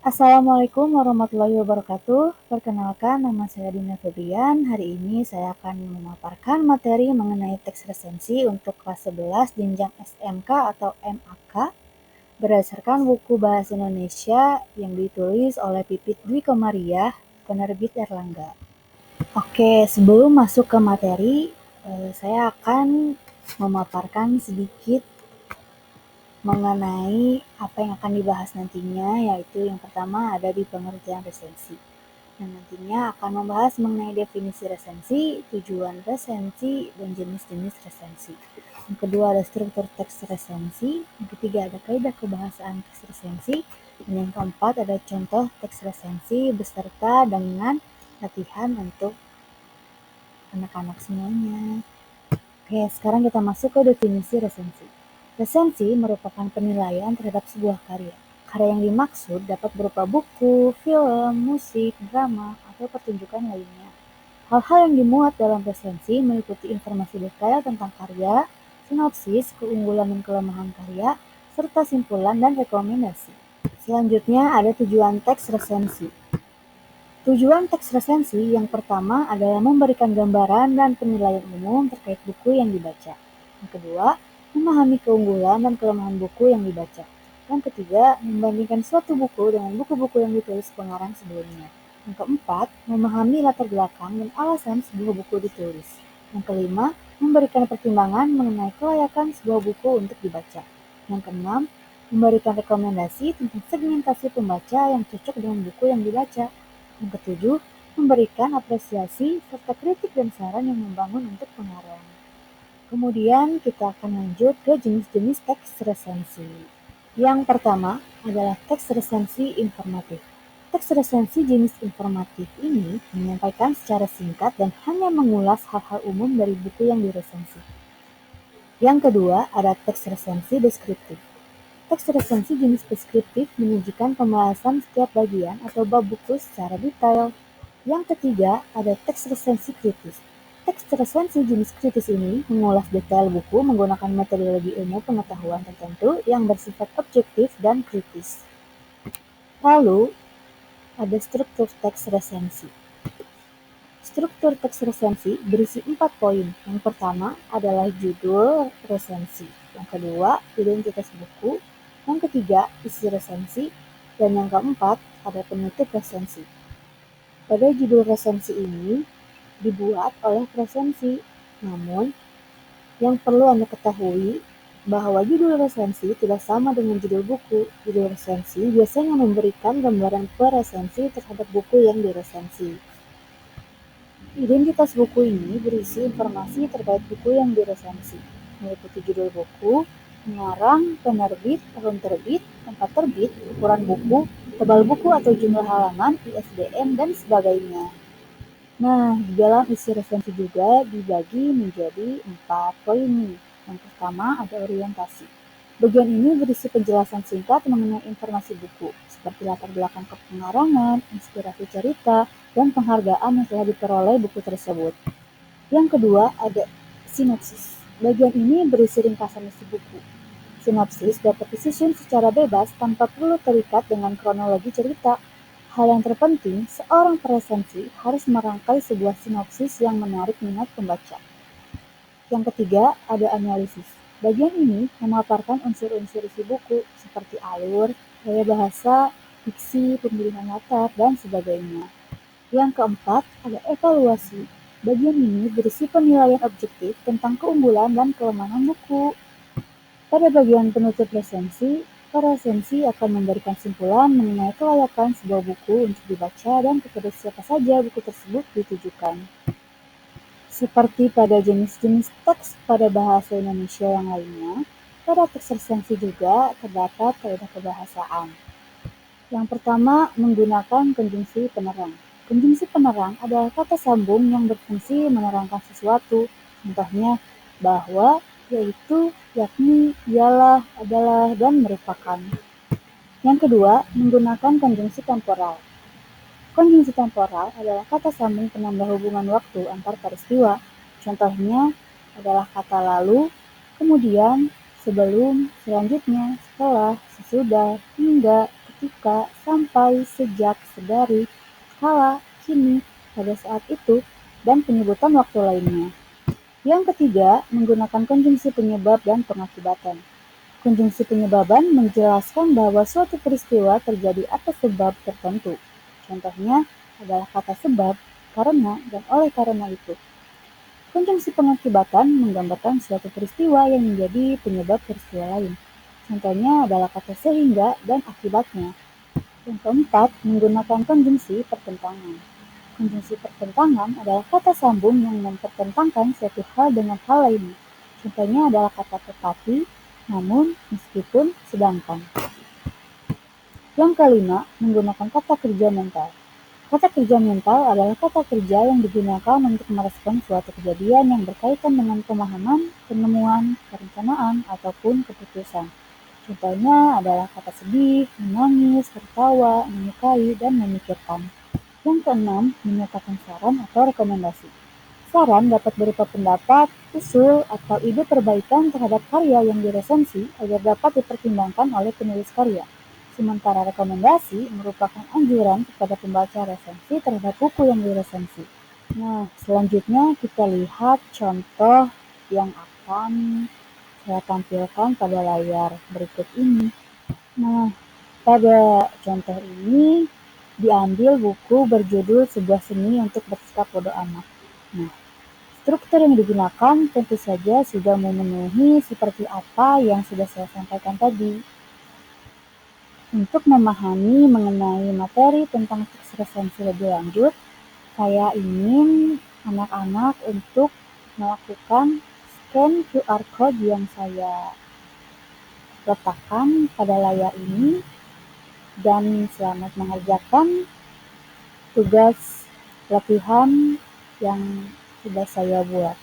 Assalamualaikum warahmatullahi wabarakatuh. Perkenalkan, nama saya Dina Febrian. Hari ini saya akan memaparkan materi mengenai teks resensi untuk kelas 11 jenjang SMK atau MAK berdasarkan buku Bahasa Indonesia yang ditulis oleh Pipit Dwi Komariah, penerbit Erlangga. Oke, sebelum masuk ke materi, saya akan memaparkan sedikit mengenai apa yang akan dibahas nantinya, yaitu yang pertama ada di pengertian resensi. Yang nantinya akan membahas mengenai definisi resensi, tujuan resensi, dan jenis-jenis resensi. Yang kedua ada struktur teks resensi, yang ketiga ada kaidah kebahasaan teks resensi, dan yang keempat ada contoh teks resensi beserta dengan latihan untuk anak-anak semuanya. Oke, sekarang kita masuk ke definisi resensi. Resensi merupakan penilaian terhadap sebuah karya. Karya yang dimaksud dapat berupa buku, film, musik, drama, atau pertunjukan lainnya. Hal-hal yang dimuat dalam resensi meliputi informasi detail tentang karya, sinopsis, keunggulan dan kelemahan karya, serta simpulan dan rekomendasi. Selanjutnya ada tujuan teks resensi. Tujuan teks resensi yang pertama adalah memberikan gambaran dan penilaian umum terkait buku yang dibaca. Yang kedua, memahami keunggulan dan kelemahan buku yang dibaca. Yang ketiga, membandingkan suatu buku dengan buku-buku yang ditulis pengarang sebelumnya. Yang keempat, memahami latar belakang dan alasan sebuah buku ditulis. Yang kelima, memberikan pertimbangan mengenai kelayakan sebuah buku untuk dibaca. Yang keenam, memberikan rekomendasi tentang segmentasi pembaca yang cocok dengan buku yang dibaca. Yang ketujuh, memberikan apresiasi serta kritik dan saran yang membangun untuk pengarang. Kemudian kita akan lanjut ke jenis-jenis teks resensi. Yang pertama adalah teks resensi informatif. Teks resensi jenis informatif ini menyampaikan secara singkat dan hanya mengulas hal-hal umum dari buku yang diresensi. Yang kedua ada teks resensi deskriptif. Teks resensi jenis deskriptif menyajikan pembahasan setiap bagian atau bab buku secara detail. Yang ketiga ada teks resensi kritis. Teks resensi jenis kritis ini mengulas detail buku menggunakan metodologi ilmu pengetahuan tertentu yang bersifat objektif dan kritis. Lalu ada struktur teks resensi. Struktur teks resensi berisi 4 poin. Yang pertama adalah judul resensi. Yang kedua, identitas buku. Yang ketiga, isi resensi. Dan yang keempat, ada penutup resensi. Pada judul resensi ini dibuat oleh resensi. Namun, yang perlu Anda ketahui bahwa judul resensi tidak sama dengan judul buku. Judul resensi biasanya memberikan gambaran per-resensi terhadap buku yang diresensi. Identitas buku ini berisi informasi terkait buku yang diresensi, meliputi judul buku, pengarang, penerbit, tahun terbit, tempat terbit, ukuran buku, tebal buku atau jumlah halaman, ISBN, dan sebagainya. Nah, di dalam isi resensi juga dibagi menjadi 4 poin nih. Yang pertama ada orientasi. Bagian ini berisi penjelasan singkat mengenai informasi buku, seperti latar belakang pengarangan, inspirasi cerita, dan penghargaan yang telah diperoleh buku tersebut. Yang kedua ada sinopsis. Bagian ini berisi ringkasan isi buku. Sinopsis dapat disusun secara bebas tanpa perlu terikat dengan kronologi cerita. Hal yang terpenting, seorang peresensi harus merangkai sebuah sinopsis yang menarik minat pembaca. Yang ketiga, ada analisis. Bagian ini memaparkan unsur-unsur isi buku, seperti alur, gaya bahasa, diksi, pemilihan latar, dan sebagainya. Yang keempat, ada evaluasi. Bagian ini berisi penilaian objektif tentang keunggulan dan kelemahan buku. Pada bagian penutup resensi, peresensi akan memberikan simpulan mengenai kelayakan sebuah buku untuk dibaca dan kepada siapa saja buku tersebut ditujukan. Seperti pada jenis-jenis teks pada bahasa Indonesia yang lainnya, pada teks resensi juga terdapat kaidah kebahasaan. Yang pertama, menggunakan konjungsi penerang. Konjungsi penerang adalah kata sambung yang berfungsi menerangkan sesuatu. Contohnya, bahwa, yaitu, yakni, ialah, adalah, dan merupakan. Yang kedua, menggunakan konjungsi temporal. Konjungsi temporal adalah kata sambung penambah hubungan waktu antar peristiwa. Contohnya adalah kata lalu, kemudian, sebelum, selanjutnya, setelah, sesudah, hingga, ketika, sampai, sejak, sedari, kala, kini, pada saat itu, dan penyebutan waktu lainnya. Yang ketiga, menggunakan konjungsi penyebab dan pengakibatan. Konjungsi penyebaban menjelaskan bahwa suatu peristiwa terjadi atas sebab tertentu. Contohnya adalah kata sebab, karena, dan oleh karena itu. Konjungsi pengakibatan menggambarkan suatu peristiwa yang menjadi penyebab peristiwa lain. Contohnya adalah kata sehingga dan akibatnya. Yang keempat, menggunakan konjungsi pertentangan. Konjungsi pertentangan adalah kata sambung yang mempertentangkan suatu hal dengan hal lainnya. Contohnya adalah kata tetapi, namun, meskipun, sedangkan. Yang kelima, menggunakan kata kerja mental. Kata kerja mental adalah kata kerja yang digunakan untuk merespon suatu kejadian yang berkaitan dengan pemahaman, penemuan, perencanaan, ataupun keputusan. Contohnya adalah kata sedih, menangis, tertawa, menyukai, dan memikirkan. Yang keenam, menyatakan saran atau rekomendasi. Saran dapat berupa pendapat, usul, atau ide perbaikan terhadap karya yang diresensi agar dapat dipertimbangkan oleh penulis karya. Sementara rekomendasi merupakan anjuran kepada pembaca resensi terhadap buku yang diresensi. Nah, selanjutnya kita lihat contoh yang akan saya tampilkan pada layar berikut ini. Nah, pada contoh ini diambil buku berjudul Sebuah Seni untuk Bersikap Bodo Amat. Nah, struktur yang digunakan tentu saja sudah memenuhi seperti apa yang sudah saya sampaikan tadi. Untuk memahami mengenai materi tentang teks resensi lebih lanjut, saya ingin anak-anak untuk melakukan scan QR Code yang saya letakkan pada layar ini dan selamat mengerjakan tugas latihan yang sudah saya buat.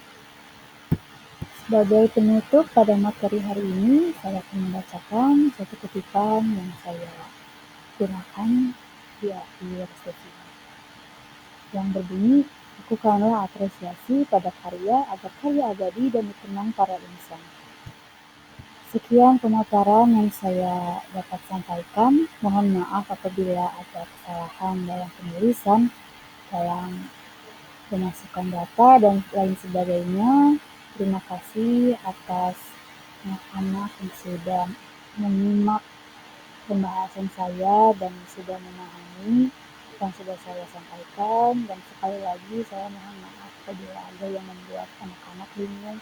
Sebagai penutup pada materi hari ini, saya akan membacakan satu kutipan yang saya gunakan di akhir sesi ini, yang berbunyi, lakukanlah apresiasi pada karya agar karya abadi dan dikenang para insan. Sekian pemaparan yang saya dapat sampaikan. Mohon maaf apabila ada kesalahan dalam penulisan, dalam pemasukan data, dan lain sebagainya. Terima kasih atas anak-anak yang sudah menyimak pembahasan saya dan sudah memahami yang sudah saya sampaikan. Dan sekali lagi saya mohon maaf apabila ada yang membuat anak-anak bingung.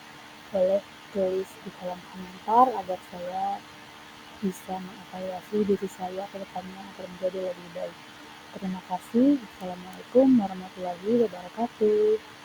Boleh tulis di kolom komentar agar saya bisa mengevaluasi diri saya ke depannya agar menjadi lebih baik. Terima kasih. Assalamualaikum warahmatullahi wabarakatuh.